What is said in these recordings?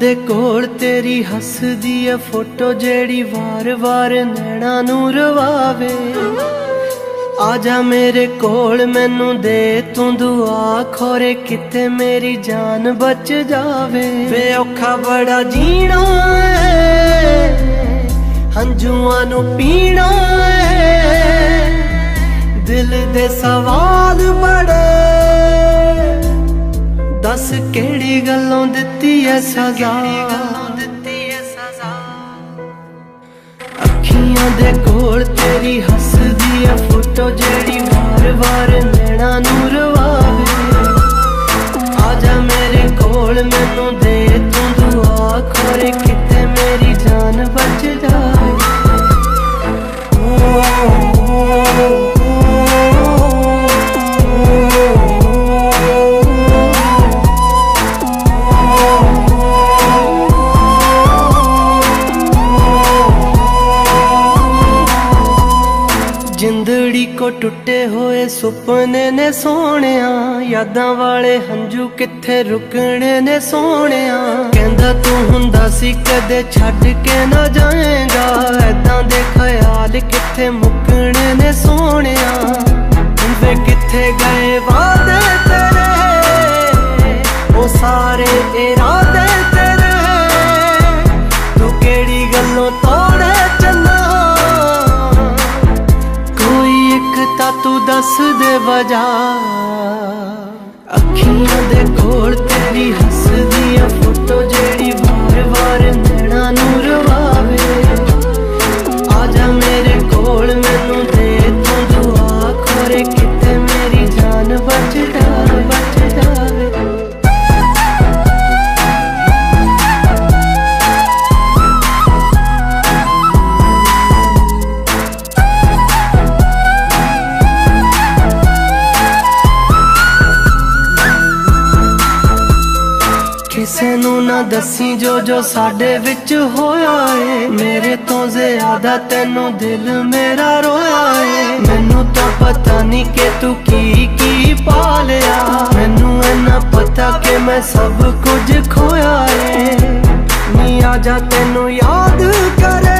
दे कोल तेरी हसदी है फोटो जेड़ी वार वार नैना नू रवावे। आजा मेरे कोल मैनू दे तू दुआ, खोरे किते मेरी जान बच जावे। वे औखा बड़ा जीना है, हंजुआं नू पीना है, दिल दे सवाल बड़े, दस केड़ी गल्लों दित्ती है सजा। अखियां दे कोल तेरी हसदी है फोटो जेड़ी वार वार नैना नू रवावे। आजा मेरे कोल मैनू दे तू दुआ, खोरे किते मेरी जान बच जाए। जिंदड़ी को टुटे हुए सुपने ने सोनिया, यादां वाले हंजू किथे रुकने ने सोनिया। कहंदा तू हुंदा सी कदे छड्ड के ना जाएगा, ऐदां दे ख्याल किथे मुकने ने सोनिया। वे किथे गए वादे तेरे, ओ सारे इरादे तेरे, तू केड़ी गल्लों तोड़े चन्ना। तू दस दे वजह। अखियां दे कोल तेरी हसदी है फोटो जेड़ी वार वार नैना नू रवावे। आजा मेरे कोल मैनू दे तू दुआ, खोरे किते मेरी जान बच जावे, बच जावे। किसे नू ना दसी जो जो साडे विच होया है, मेरे तो ज्यादा तेनू दिल मेरा रोया है। मैनू तो पता नहीं कि तू की पा लिया, मैनू इन्ना पता कि मैं सब कुछ खोया है। नी आजा तेनू याद करे,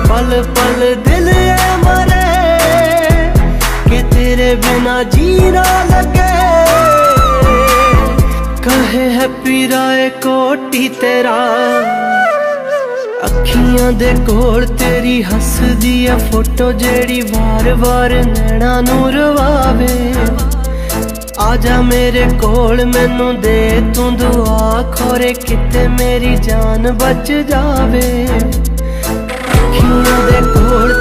पल पल दिल है मरे, कि तेरे बिना जीना लगे। कहे है पीराए कोटी तेरा। अखियां दे कोल तेरी हसदी है फोटो जेड़ी वार वार नैना नू रवावे। आजा मेरे कोल मैनू दे तू दुआ, खोरे किते मेरी जान बच जावे। अखियां दे कोल